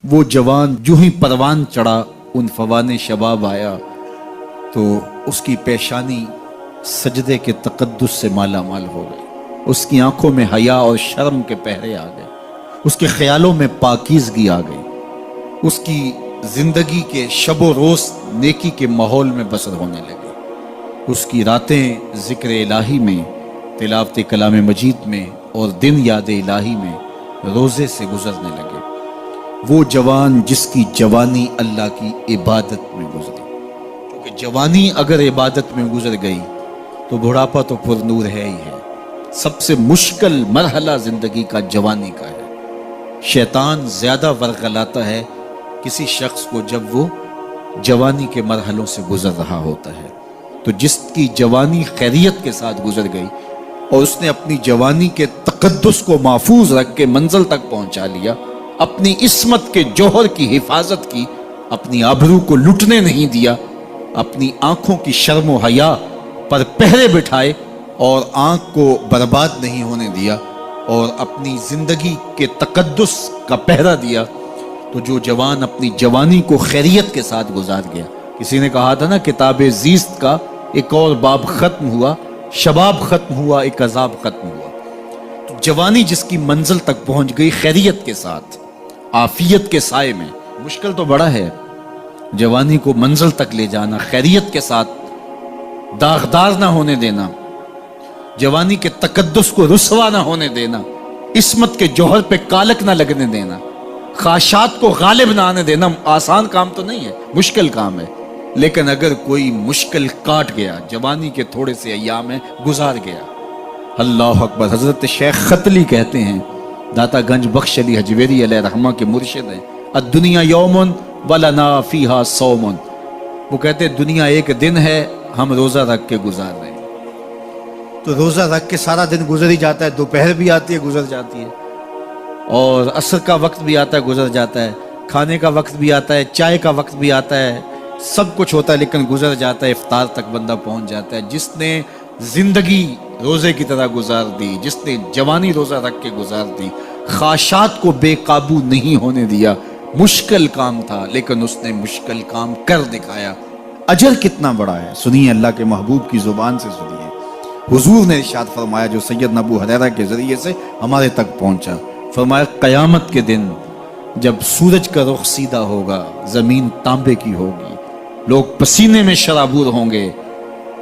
وہ جوان جو ہی پروان چڑھا ان فوان شباب آیا تو اس کی پیشانی سجدے کے تقدس سے مالا مال ہو گئی، اس کی آنکھوں میں حیا اور شرم کے پہرے آ گئے، اس کے خیالوں میں پاکیزگی آ گئی، اس کی زندگی کے شب و روز نیکی کے ماحول میں بسر ہونے لگے، اس کی راتیں ذکر الہی میں، تلاوت کلام مجید میں اور دن یاد الہی میں روزے سے گزرنے لگے۔ وہ جوان جس کی جوانی اللہ کی عبادت میں گزری، کیونکہ جوانی اگر عبادت میں گزر گئی تو بڑھاپا تو پر نور ہے ہی ہے۔ سب سے مشکل مرحلہ زندگی کا جوانی کا ہے۔ شیطان زیادہ ورغلاتا ہے کسی شخص کو جب وہ جوانی کے مرحلوں سے گزر رہا ہوتا ہے۔ تو جس کی جوانی خیریت کے ساتھ گزر گئی اور اس نے اپنی جوانی کے تقدس کو محفوظ رکھ کے منزل تک پہنچا لیا، اپنی عصمت کے جوہر کی حفاظت کی، اپنی آبرو کو لٹنے نہیں دیا، اپنی آنکھوں کی شرم و حیا پر پہرے بٹھائے اور آنکھ کو برباد نہیں ہونے دیا اور اپنی زندگی کے تقدس کا پہرا دیا، تو جو جوان اپنی جوانی کو خیریت کے ساتھ گزار گیا۔ کسی نے کہا تھا نا، کتاب زیست کا ایک اور باب ختم ہوا، شباب ختم ہوا، ایک عذاب ختم ہوا۔ تو جوانی جس کی منزل تک پہنچ گئی خیریت کے ساتھ، عافیت کے سائے میں، مشکل تو بڑا ہے جوانی کو منزل تک لے جانا، خیریت کے ساتھ داغدار نہ ہونے دینا، جوانی کے تقدس کو رسوا نہ ہونے دینا، عصمت کے جوہر پہ کالک نہ لگنے دینا، خواہشات کو غالب نہ آنے دینا۔ آسان کام تو نہیں ہے، مشکل کام ہے، لیکن اگر کوئی مشکل کاٹ گیا، جوانی کے تھوڑے سے ایام میں گزار گیا، اللہ اکبر۔ حضرت شیخ ختلی کہتے ہیں، داتا گنج بخش علی حجویری علیہ رحمہ کے مرشد ہیں، الدنیا یومن ولنا فیہا صومن، وہ کہتے ہیں دنیا ایک دن ہے، ہم روزہ رکھ کے گزار رہے ہیں۔ تو روزہ رکھ کے سارا دن گزر ہی جاتا ہے، دوپہر بھی آتی ہے گزر جاتی ہے، اور عصر کا وقت بھی آتا ہے گزر جاتا ہے، کھانے کا وقت بھی آتا ہے، چائے کا وقت بھی آتا ہے، سب کچھ ہوتا ہے لیکن گزر جاتا ہے، افطار تک بندہ پہنچ جاتا ہے۔ جس نے زندگی روزے کی طرح گزار دی، جس نے جوانی روزہ رکھ کے گزار دی، خواہشات کو بے قابو نہیں ہونے دیا، مشکل کام تھا لیکن اس نے مشکل کام کر دکھایا۔ اجر کتنا بڑا ہے، سنیے اللہ کے محبوب کی زبان سے سنیے۔ حضور نے ارشاد فرمایا جو سیدنا ابو ہریرہ کے ذریعے سے ہمارے تک پہنچا، فرمایا قیامت کے دن جب سورج کا رخ سیدھا ہوگا، زمین تانبے کی ہوگی، لوگ پسینے میں شرابور ہوں گے،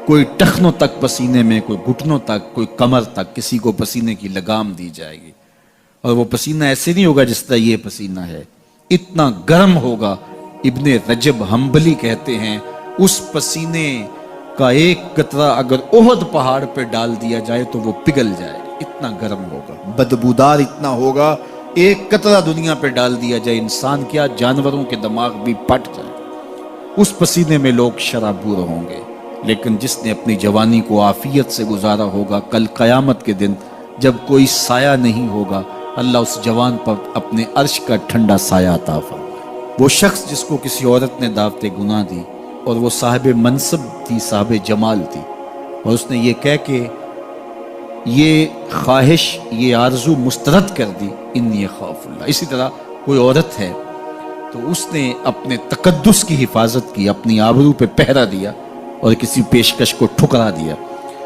کوئی ٹخنوں تک پسینے میں، کوئی گھٹنوں تک، کوئی کمر تک، کسی کو پسینے کی لگام دی جائے گی، اور وہ پسینہ ایسے نہیں ہوگا جس طرح یہ پسینہ ہے، اتنا گرم ہوگا۔ ابن رجب حنبلی کہتے ہیں اس پسینے کا ایک قطرہ اگر احد پہاڑ پہ ڈال دیا جائے تو وہ پگھل جائے، اتنا گرم ہوگا، بدبودار اتنا ہوگا، ایک قطرہ دنیا پہ ڈال دیا جائے، انسان کیا جانوروں کے دماغ بھی پھٹ جائے، اس پسینے میں لوگ شرابور ہوں گے۔ لیکن جس نے اپنی جوانی کو عافیت سے گزارا ہوگا، کل قیامت کے دن جب کوئی سایہ نہیں ہوگا، اللہ اس جوان پر اپنے عرش کا ٹھنڈا سایہ عطا فرمائے۔ وہ شخص جس کو کسی عورت نے دعوت گناہ دی اور وہ صاحب منصب تھی، صاحب جمال تھی، اور اس نے یہ کہہ کے یہ خواہش، یہ آرزو مسترد کر دی، انی خاف اللہ۔ اسی طرح کوئی عورت ہے تو اس نے اپنے تقدس کی حفاظت کی، اپنی آبرو پہ پہرا دیا اور کسی پیشکش کو ٹھکرا دیا،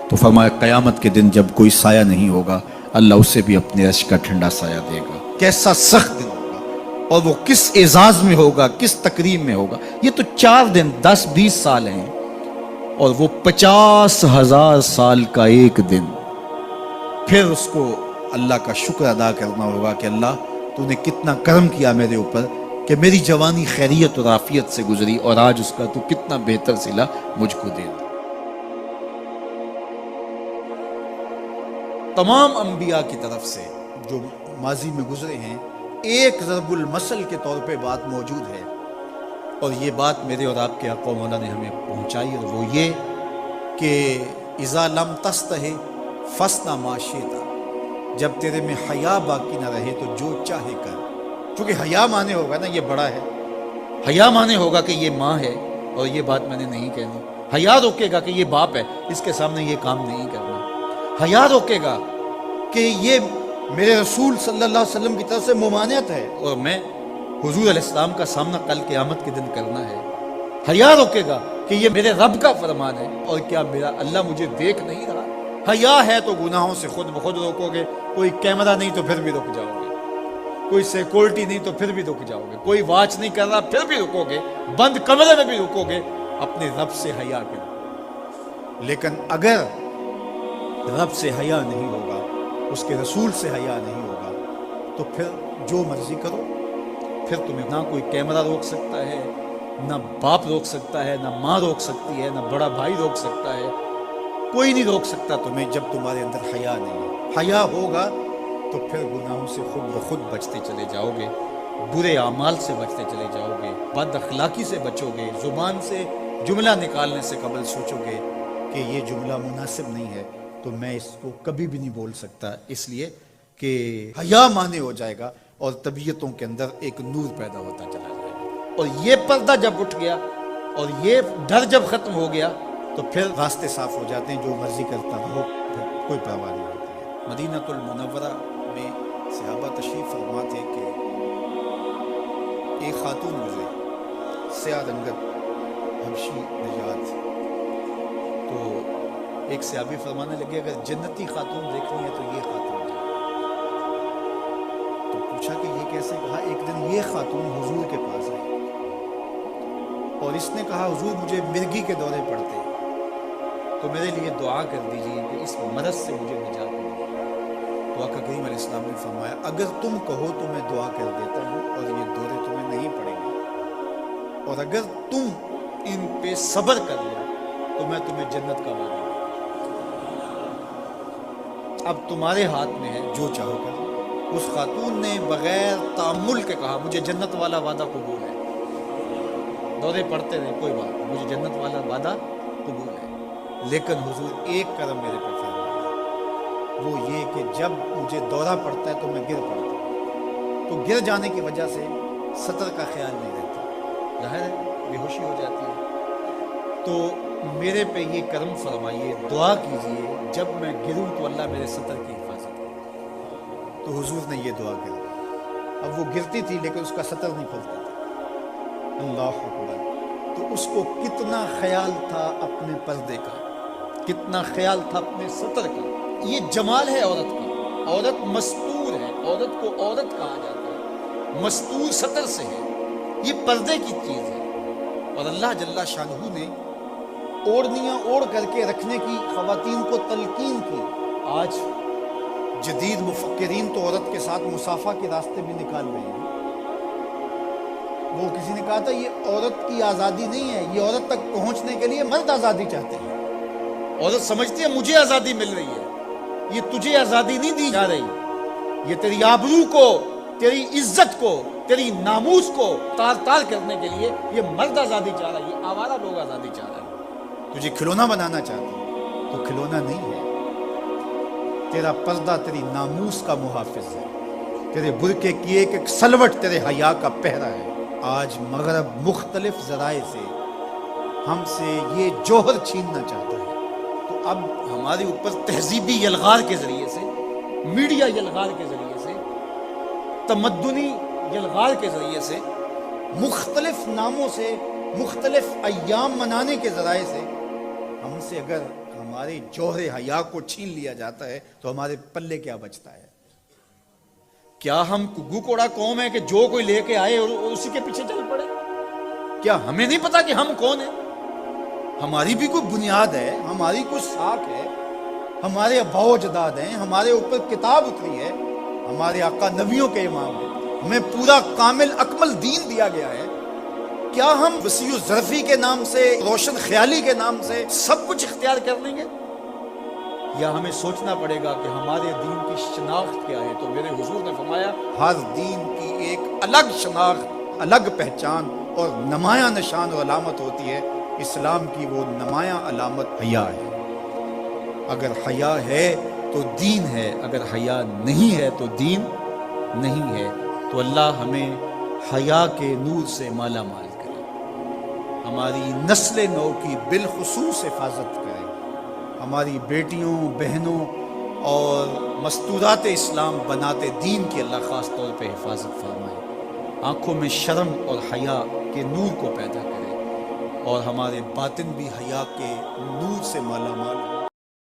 تو فرمایا قیامت کے دن جب کوئی سایہ نہیں ہوگا، اللہ اسے بھی اپنے عرش کا ٹھنڈا سایہ دے گا۔ کیسا سخت دن ہوگا، اور وہ کس اعزاز میں ہوگا، کس تکریم میں ہوگا۔ یہ تو 4 دن 10-20 سال ہیں، اور وہ 50,000 سال کا ایک دن۔ پھر اس کو اللہ کا شکر ادا کرنا ہوگا کہ اللہ تو نے کتنا کرم کیا میرے اوپر کہ میری جوانی خیریت اور عافیت سے گزری، اور آج اس کا تو کتنا بہتر صلہ مجھ کو دے۔ تمام انبیاء کی طرف سے جو ماضی میں گزرے ہیں، ایک ضرب المثل کے طور پہ بات موجود ہے، اور یہ بات میرے اور آپ کے آقا و مولا نے ہمیں پہنچائی، اور وہ یہ کہ اذا لم تستحی فاصنع ما شئت، جب تیرے میں حیا باقی نہ رہے تو جو چاہے کر۔ چونکہ حیا مانے ہوگا نا یہ بڑا ہے، حیا مانے ہوگا کہ یہ ماں ہے اور یہ بات میں نے نہیں کہنی، حیا روکے گا کہ یہ باپ ہے، اس کے سامنے یہ کام نہیں کرنا، حیا روکے گا کہ یہ میرے رسول صلی اللہ علیہ وسلم کی طرف سے ممانعت ہے اور میں حضور علیہ السلام کا سامنا کل قیامت کے دن کرنا ہے، حیا روکے گا کہ یہ میرے رب کا فرمان ہے اور کیا میرا اللہ مجھے دیکھ نہیں رہا؟ حیا ہے تو گناہوں سے خود بخود روکو گے، کوئی کیمرہ نہیں تو پھر بھی رک جاؤ گے، کوئی سیکورٹی نہیں تو پھر بھی رک جاؤ گے، کوئی واچ نہیں کر رہا پھر بھی رکو گے، بند کمرے میں بھی رکو گے، اپنے رب سے حیا کرو۔ لیکن اگر رب سے حیا نہیں ہوگا، اس کے رسول سے حیا نہیں ہوگا، تو پھر جو مرضی کرو، پھر تمہیں نہ کوئی کیمرہ روک سکتا ہے، نہ باپ روک سکتا ہے، نہ ماں روک سکتی ہے، نہ بڑا بھائی روک سکتا ہے، کوئی نہیں روک سکتا تمہیں جب تمہارے اندر حیا نہیں ہے۔ حیا ہوگا تو پھر گناہوں سے خود بخود بچتے چلے جاؤ گے، برے اعمال سے بچتے چلے جاؤ گے، بد اخلاقی سے بچو گے، زبان سے جملہ نکالنے سے قبل سوچو گے کہ یہ جملہ مناسب نہیں ہے تو میں اس کو کبھی بھی نہیں بول سکتا، اس لیے کہ حیا مانے ہو جائے گا اور طبیعتوں کے اندر ایک نور پیدا ہوتا چلا جائے گا، اور یہ پردہ جب اٹھ گیا اور یہ ڈر جب ختم ہو گیا تو پھر راستے صاف ہو جاتے ہیں، جو مرضی کرتا ہو پھر کوئی پرواہ نہیں ہوتی ہے۔ مدینہ المنورہ میں صحابہ تشریف فرما تھے کہ ایک خاتون گزری، سیاہ رنگت حبشی نژاد، تو ایک صحابی فرمانے لگے اگر جنتی خاتون دیکھنی ہے تو یہ خاتون ہے۔ تو پوچھا کہ یہ کیسے؟ کہا ایک دن یہ خاتون حضور کے پاس آئی اور اس نے کہا حضور مجھے مرگی کے دورے پڑتے تو میرے لیے دعا کر دیجیے کہ اس مرض سے مجھے نجات ملے۔ تو آقا کریم علیہ السلام نے فرمایا اگر تم کہو تو میں دعا کر دیتا ہوں اور یہ دورے تمہیں نہیں پڑیں گے، اور اگر تم ان پہ صبر کر لو تو میں تمہیں جنت کا وعدہ دوں۔ اب تمہارے ہاتھ میں ہے، جو چاہو کر لو۔ اس خاتون نے بغیر تأمل کے کہا مجھے جنت والا وعدہ قبول ہے، دورے پڑتے رہے کوئی بات نہیں، مجھے جنت والا وعدہ قبول ہے، لیکن حضور ایک کرم میرے پہ فرمائے، وہ یہ کہ جب مجھے دورہ پڑتا ہے تو میں گر پڑتا ہوں، تو گر جانے کی وجہ سے سطر کا خیال نہیں رہتا، ظاہر ہے بے ہوشی ہو جاتی ہے، تو میرے پہ یہ کرم فرمائیے، دعا کیجئے جب میں گروں تو اللہ میرے سطر کی حفاظت کرے۔ تو حضور نے یہ دعا کر دی۔ اب وہ گرتی تھی لیکن اس کا سطر نہیں کھلتا تھا، اللہ اکبر۔ تو اس کو کتنا خیال تھا اپنے پردے کا، کتنا خیال تھا اپنے سطر کا۔ یہ جمال ہے عورت کا، عورت مستور ہے، عورت کو عورت کہا جاتا ہے، مستور سطر سے ہے، یہ پردے کی چیز ہے۔ اور اللہ جل شانہ نے اوڑھنیاں اوڑھ کر کے رکھنے کی خواتین کو تلقین کی۔ آج جدید مفکرین تو عورت کے ساتھ مصافحہ کے راستے بھی نکال رہے ہیں۔ وہ کسی نے کہا تھا یہ عورت کی آزادی نہیں ہے، یہ عورت تک پہنچنے کے لیے مرد آزادی چاہتے ہیں۔ عورت سمجھتی ہے مجھے آزادی مل رہی ہے، یہ تجھے آزادی نہیں دی جا رہی، یہ تیری آبرو کو، تیری عزت کو، تیری ناموس کو تار تار کرنے کے لیے یہ مرد آزادی چاہ رہا ہے، یہ آوارہ لوگ آزادی چاہ رہے ہیں۔ تجھے کھلونا بنانا چاہتے ہیں تو کھلونا نہیں ہے، تیرا پردہ تیری ناموس کا محافظ ہے، تیرے برقعے کی ایک ایک سلوٹ تیرے حیا کا پہرا ہے۔ آج مغرب مختلف ذرائع سے ہم سے یہ جوہر چھیننا چاہتا ہے، تو اب ہمارے اوپر تہذیبی یلغار کے ذریعے سے، میڈیا یلغار کے ذریعے سے، تمدنی یلغار کے ذریعے سے، مختلف ناموں سے، مختلف ایام منانے کے ذرائع سے ہم سے اگر ہمارے جوہر حیا کو چھین لیا جاتا ہے تو ہمارے پلے کیا بچتا ہے؟ کیا ہم گگو کوڑا قوم ہے کہ جو کوئی لے کے آئے اور اسی کے پیچھے چل پڑے؟ کیا ہمیں نہیں پتا کہ ہم کون ہیں؟ ہماری بھی کوئی بنیاد ہے، ہماری کوئی ساکھ ہے، ہمارے آباء و اجداد ہیں، ہمارے اوپر کتاب اتری ہے، ہمارے آقا نبیوں کے امام ہیں، ہمیں پورا کامل اکمل دین دیا گیا ہے۔ کیا ہم وسیع و ظرفی کے نام سے، روشن خیالی کے نام سے سب کچھ اختیار کر لیں گے؟ یا ہمیں سوچنا پڑے گا کہ ہمارے دین کی شناخت کیا ہے؟ تو میرے حضور نے فرمایا ہر دین کی ایک الگ شناخت، الگ پہچان اور نمایاں نشان اور علامت ہوتی ہے۔ اسلام کی وہ نمایاں علامت حیا ہے۔ اگر حیا ہے تو دین ہے، اگر حیا نہیں ہے تو دین نہیں ہے۔ تو اللہ ہمیں حیا کے نور سے مالا مال کرے، ہماری نسل نو کی بالخصوص حفاظت کرے، ہماری بیٹیوں، بہنوں اور مستورات اسلام بناتے دین کی اللہ خاص طور پہ حفاظت فرمائے۔ آنکھوں میں شرم اور حیا کے نور کو پیدا کرے، اور ہمارے باطن بھی حیا کے نور سے مالا مال ہو۔